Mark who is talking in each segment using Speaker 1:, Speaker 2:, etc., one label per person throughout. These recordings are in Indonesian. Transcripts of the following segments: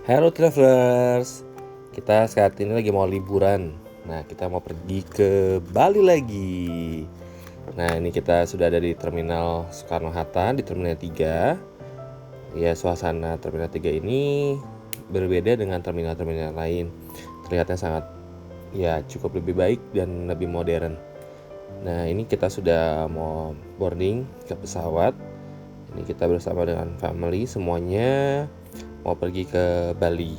Speaker 1: Halo travelers, kita saat ini lagi mau liburan. Nah, kita mau pergi ke Bali lagi. Nah, ini kita sudah ada di Terminal Soekarno-Hatta, di Terminal 3. Ya, suasana Terminal 3 ini berbeda dengan terminal-terminal lain. Terlihatnya sangat, cukup lebih baik dan lebih modern. Nah, ini kita sudah mau boarding ke pesawat. Ini kita bersama dengan family semuanya mau pergi ke Bali.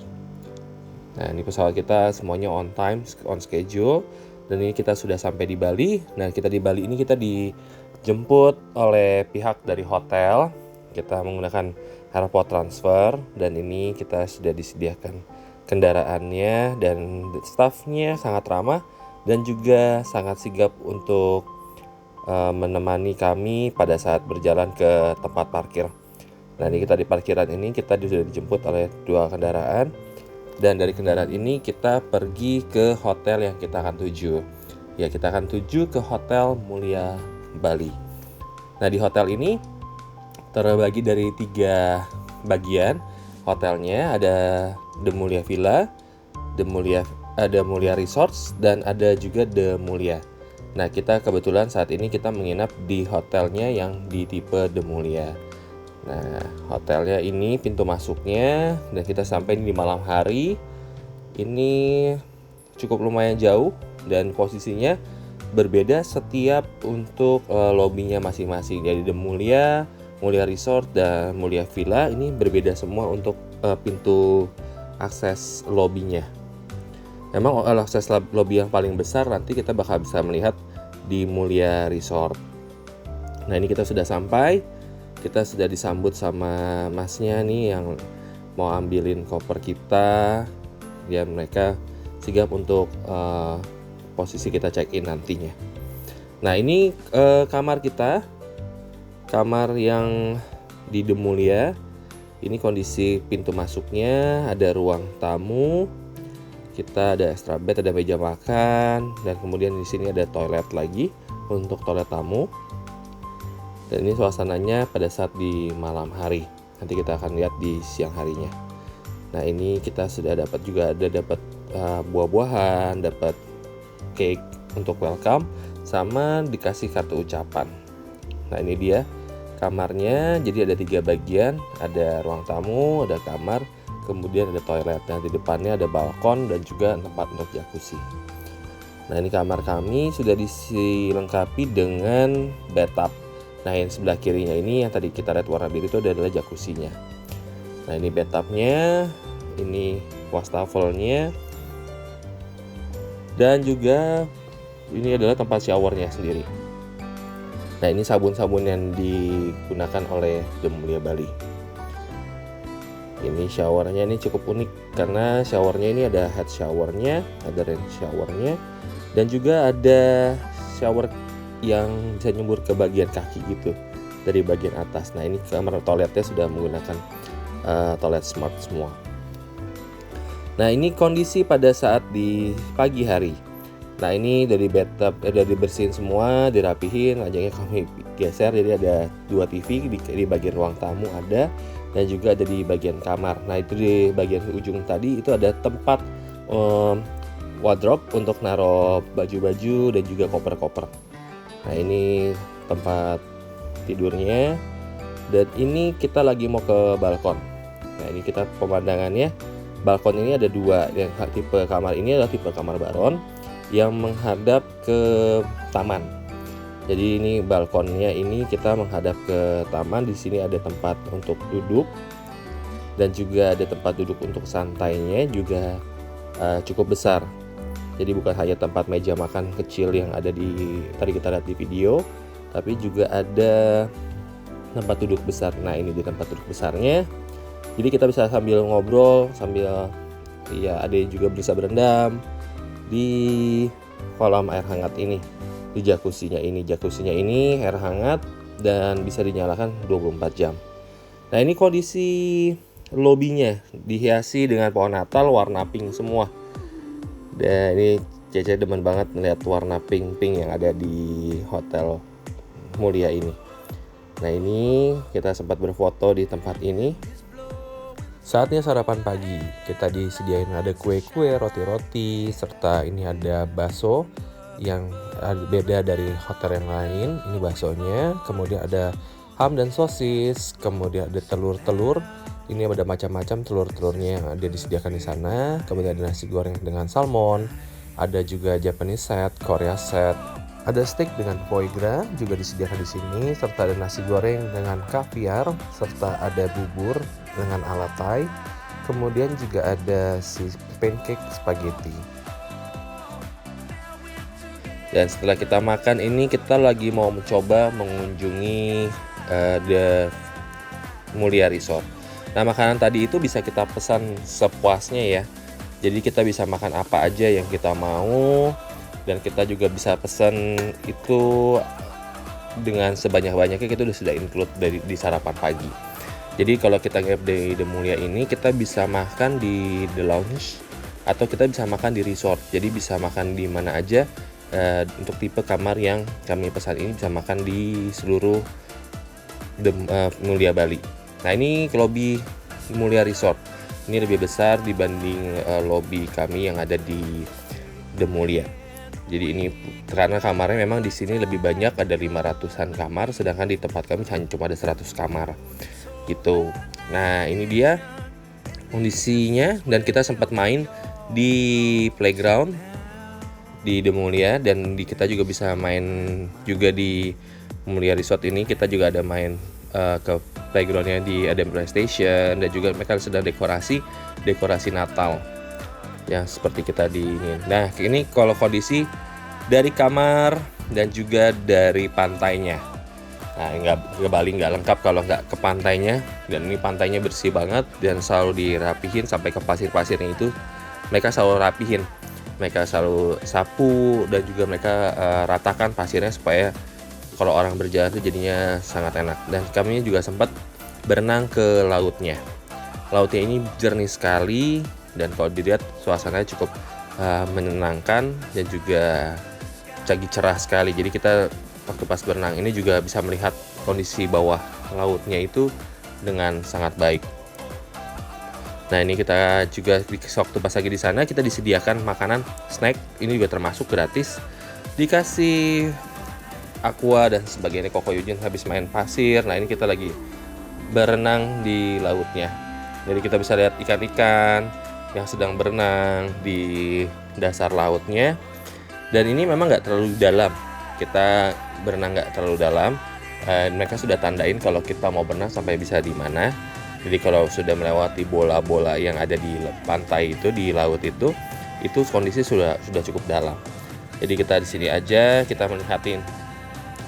Speaker 1: Nah, ini pesawat kita semuanya on time, on schedule. Dan ini kita sudah sampai di Bali. Nah, kita di Bali ini kita dijemput oleh pihak dari hotel. Kita menggunakan airport transfer. Dan ini kita sudah disediakan kendaraannya. Dan staffnya sangat ramah. Dan juga sangat sigap untuk menemani kami pada saat berjalan ke tempat parkir. Nah, ini kita di parkiran ini kita sudah dijemput oleh 2 kendaraan. Dan dari kendaraan ini kita pergi ke hotel yang kita akan tuju. Ya, kita akan tuju ke Hotel Mulia Bali. Nah, di hotel ini terbagi dari 3 bagian hotelnya. Ada The Mulia Villa, ada Mulia Resorts, dan ada juga The Mulia. Nah, kita kebetulan saat ini kita menginap di hotelnya yang di tipe The Mulia. Nah, hotelnya ini pintu masuknya dan kita sampai di malam hari. Ini cukup lumayan jauh dan posisinya berbeda setiap untuk lobbynya masing-masing. Jadi The Mulia, Mulia Resort, dan Mulia Villa ini berbeda semua untuk pintu akses lobbynya. Memang akses lobby yang paling besar nanti kita bakal bisa melihat di Mulia Resort. Nah, ini kita sudah sampai. Kita sudah disambut sama masnya nih yang mau ambilin koper kita. Ya, mereka sigap untuk posisi kita check in nantinya. Nah, ini kamar kita, kamar yang di The Mulia. Ini kondisi pintu masuknya, ada ruang tamu. Kita ada extra bed, ada meja makan, dan kemudian di sini ada toilet lagi untuk toilet tamu. Dan ini suasananya pada saat di malam hari. Nanti kita akan lihat di siang harinya. Nah, ini kita sudah dapat buah-buahan, dapat cake untuk welcome, sama dikasih kartu ucapan. Nah, ini dia kamarnya. Jadi ada 3 bagian, ada ruang tamu, ada kamar, kemudian ada toilet. Nah, di depannya ada balkon dan juga tempat untuk jacuzzi. Nah, ini kamar kami sudah dilengkapi dengan bathtub. Nah, yang sebelah kirinya ini yang tadi kita lihat warna biru itu adalah jacuzzinya. Nah, ini bathtubnya, ini wastafelnya, dan juga ini adalah tempat showernya sendiri. Nah, ini sabun-sabun yang digunakan oleh The Mulia Bali. Ini showernya ini cukup unik karena showernya ini ada head showernya, ada rain showernya, dan juga ada shower yang bisa nyembur ke bagian kaki gitu dari bagian atas. Nah, ini kamar toiletnya sudah menggunakan toilet smart semua. Nah, ini kondisi pada saat di pagi hari. Nah, ini dari bathtub udah dibersihin semua, dirapihin, ajangnya kami geser. Jadi ada 2 TV di bagian ruang tamu ada, dan juga ada di bagian kamar. Nah, itu di bagian ujung tadi itu ada tempat wardrobe untuk naruh baju-baju dan juga koper-koper. Nah, ini tempat tidurnya. Dan ini kita lagi mau ke balkon. Nah, ini kita pemandangannya. Balkon ini ada 2. Yang tipe kamar ini adalah tipe kamar baron yang menghadap ke taman. Jadi ini balkonnya ini kita menghadap ke taman. Di sini ada tempat untuk duduk dan juga ada tempat duduk untuk santainya juga cukup besar. Jadi bukan hanya tempat meja makan kecil yang ada di tadi kita lihat di video, tapi juga ada tempat duduk besar. Nah, ini di tempat duduk besarnya. Jadi kita bisa sambil ngobrol, sambil ada yang juga bisa berendam di kolam air hangat ini, di jacuzzinya ini. Jacuzzinya ini air hangat dan bisa dinyalakan 24 jam. Nah, ini kondisi lobbynya dihiasi dengan pohon Natal warna pink semua. Dan ini Cece demen banget melihat warna pink-pink yang ada di Hotel Mulia ini. Nah, ini kita sempat berfoto di tempat ini. Saatnya sarapan pagi. Kita disediain ada kue-kue, roti-roti, serta ini ada bakso yang beda dari hotel yang lain. Ini baksonya, kemudian ada ham dan sosis, kemudian ada telur-telur. Ini ada macam-macam telur-telurnya yang ada disediakan di sana. Kemudian ada nasi goreng dengan salmon, ada juga Japanese set, Korea set. Ada steak dengan foie gras juga disediakan di sini, serta ada nasi goreng dengan kaviar, serta ada bubur dengan ala Thai. Kemudian juga ada si pancake spaghetti. Dan setelah kita makan ini, kita lagi mau mencoba mengunjungi The Mulia Resort. Nah, makanan tadi itu bisa kita pesan sepuasnya ya. Jadi kita bisa makan apa aja yang kita mau, dan kita juga bisa pesan itu dengan sebanyak-banyaknya. Kita sudah include di sarapan pagi. Jadi kalau kita nginep di The Mulia ini, kita bisa makan di The Lounge atau kita bisa makan di resort. Jadi bisa makan di mana aja. Untuk tipe kamar yang kami pesan ini bisa makan di seluruh The Mulia Bali. Nah, ini lobby Mulia Resort. Ini lebih besar dibanding lobby kami yang ada di The Mulia. Jadi ini karena kamarnya memang di sini lebih banyak, ada 500-an kamar, sedangkan di tempat kami hanya cuma ada 100 kamar gitu. Nah, ini dia kondisinya, dan kita sempat main di playground di The Mulia, dan kita juga bisa main juga di Mulia Resort ini. Kita juga ada main ke playgroundnya, di ada PlayStation, dan juga mereka sedang dekorasi Natal yang seperti kita di ini. Nah, ini kalau kondisi dari kamar dan juga dari pantainya. Nah, nggak Bali nggak lengkap kalau nggak ke pantainya. Dan ini pantainya bersih banget dan selalu dirapihin sampai ke pasir-pasirnya itu mereka selalu rapihin. Mereka selalu sapu dan juga mereka ratakan pasirnya supaya kalau orang berjalan itu jadinya sangat enak. Dan kami juga sempat berenang ke lautnya. Lautnya ini jernih sekali, dan kalau dilihat suasananya cukup menenangkan dan juga cerah sekali. Jadi kita waktu pas berenang ini juga bisa melihat kondisi bawah lautnya itu dengan sangat baik. Nah, ini kita juga waktu pas lagi di sana kita disediakan makanan snack, ini juga termasuk gratis. Dikasih aqua dan sebagainya. Koko Yujin habis main pasir. Nah, ini kita lagi berenang di lautnya. Jadi kita bisa lihat ikan-ikan yang sedang berenang di dasar lautnya. Dan ini memang nggak terlalu dalam. Kita berenang nggak terlalu dalam. Mereka sudah tandain kalau kita mau berenang sampai bisa di mana. Jadi kalau sudah melewati bola-bola yang ada di pantai itu, di laut itu kondisi sudah cukup dalam. Jadi kita di sini aja, kita melihatin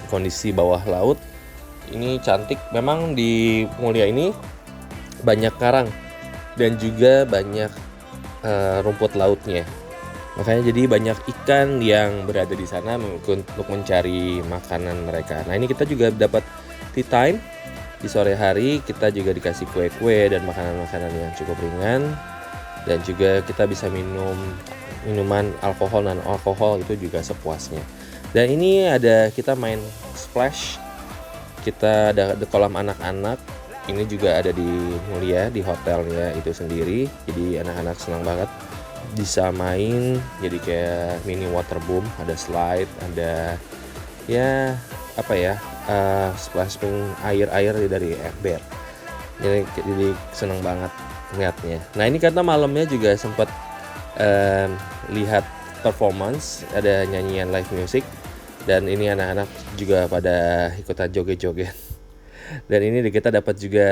Speaker 1: kondisi bawah laut. Ini cantik. Memang di Mulia ini banyak karang dan juga banyak rumput lautnya. Makanya jadi banyak ikan yang berada di sana untuk mencari makanan mereka. Nah, ini kita juga dapat tea time. Di sore hari kita juga dikasih kue-kue dan makanan-makanan yang cukup ringan. Dan juga kita bisa minum minuman alkohol dan alkohol itu juga sepuasnya. Dan ini ada kita main splash. Kita ada kolam anak-anak. Ini juga ada di Mulia, di hotelnya itu sendiri. Jadi anak-anak senang banget bisa main. Jadi kayak mini waterboom, ada slide, ada ya apa ya, splashing air dari ember. Jadi seneng banget lihatnya. Nah, ini karena malamnya juga sempat lihat performance, ada nyanyian live music, dan ini anak-anak juga pada ikutan joget-joget. Dan ini kita dapat juga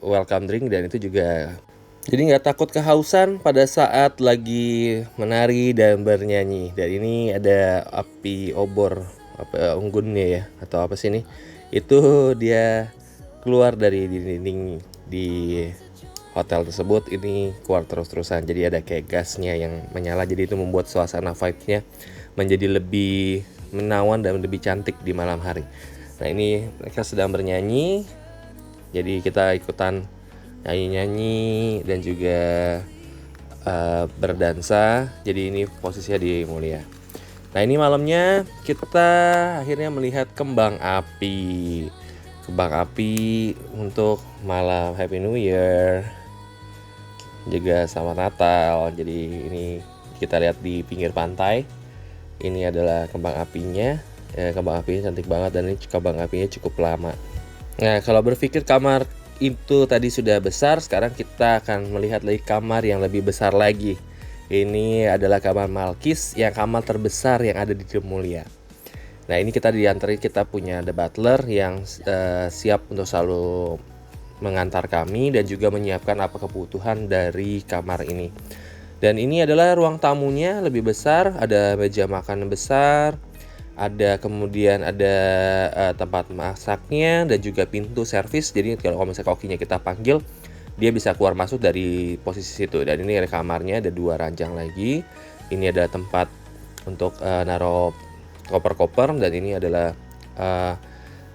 Speaker 1: welcome drink, dan itu juga jadi nggak takut kehausan pada saat lagi menari dan bernyanyi. Dan ini ada api obor, apa unggunnya ya, atau apa sih ini? Itu dia keluar dari dinding di hotel tersebut. Ini keluar terus-terusan. Jadi ada kayak gasnya yang menyala. Jadi itu membuat suasana vibe-nya menjadi lebih menawan dan lebih cantik di malam hari. Nah, ini mereka sedang bernyanyi. Jadi kita ikutan nyanyi-nyanyi dan juga berdansa. Jadi ini posisinya di Mulia. Nah, ini malamnya kita akhirnya melihat kembang api untuk malam Happy New Year. juga selamat Natal. Jadi ini kita lihat di pinggir pantai. Ini adalah kembang apinya. Kembang apinya cantik banget dan ini kembang apinya cukup lama. Nah, kalau berpikir kamar itu tadi sudah besar, sekarang kita akan melihat lagi kamar yang lebih besar lagi. Ini adalah kamar Malkis, yang kamar terbesar yang ada di Trumulia. Nah, ini kita diantarin, kita punya The Butler yang siap untuk selalu mengantar kami dan juga menyiapkan apa kebutuhan dari kamar ini. Dan ini adalah ruang tamunya lebih besar, ada meja makan besar, kemudian ada tempat masaknya dan juga pintu servis. Jadi kalau misalnya kokinya kita panggil, dia bisa keluar masuk dari posisi situ. Dan ini ada kamarnya, ada 2 ranjang lagi. Ini ada tempat untuk naruh koper-koper, dan ini adalah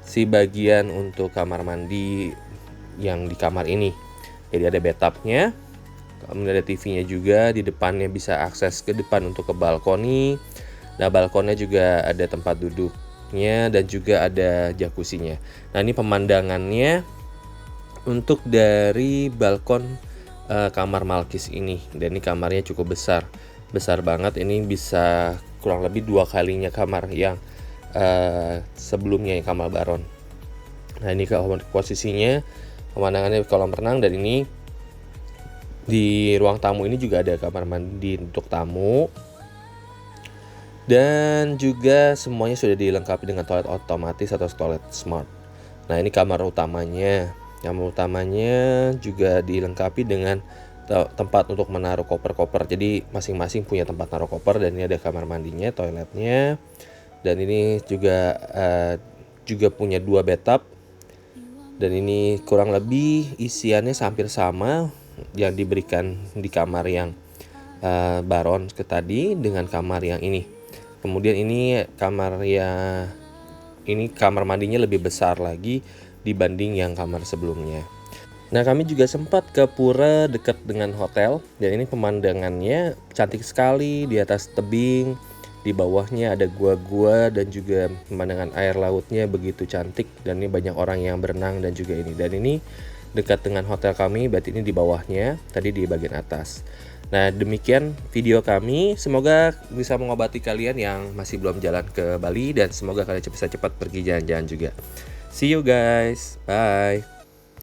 Speaker 1: si bagian untuk kamar mandi yang di kamar ini. Jadi ada bathtubnya, kemudian ada TV-nya juga, di depannya bisa akses ke depan untuk ke balkoni. Nah, balkonnya juga ada tempat duduknya dan juga ada jacuzzinya. Nah, ini pemandangannya untuk dari balkon kamar Malkis ini. Dan ini kamarnya cukup besar, besar banget. Ini bisa kurang lebih 2 kalinya kamar yang sebelumnya, yang kamar Baron. Nah, ini posisinya, pemandangannya kolam renang. Dan ini di ruang tamu ini juga ada kamar mandi untuk tamu. Dan juga semuanya sudah dilengkapi dengan toilet otomatis atau toilet smart. Nah, ini kamar utamanya. Kamar utamanya juga dilengkapi dengan tempat untuk menaruh koper-koper. Jadi masing-masing punya tempat naruh koper. Dan ini ada kamar mandinya, toiletnya. Dan ini juga punya 2 bathtub. Dan ini kurang lebih isiannya hampir sama yang diberikan di kamar yang Baron ke tadi dengan kamar yang ini. Kemudian ini kamar mandinya lebih besar lagi dibanding yang kamar sebelumnya. Nah, kami juga sempat ke pura dekat dengan hotel, dan ini pemandangannya cantik sekali. Di atas tebing, di bawahnya ada gua-gua, dan juga pemandangan air lautnya begitu cantik. Dan ini banyak orang yang berenang dan juga ini. Dan ini dekat dengan hotel kami, berarti ini di bawahnya, tadi di bagian atas. Nah, demikian video kami. Semoga bisa mengobati kalian yang masih belum jalan ke Bali, dan semoga kalian bisa cepat pergi jalan-jalan juga. See you guys, bye.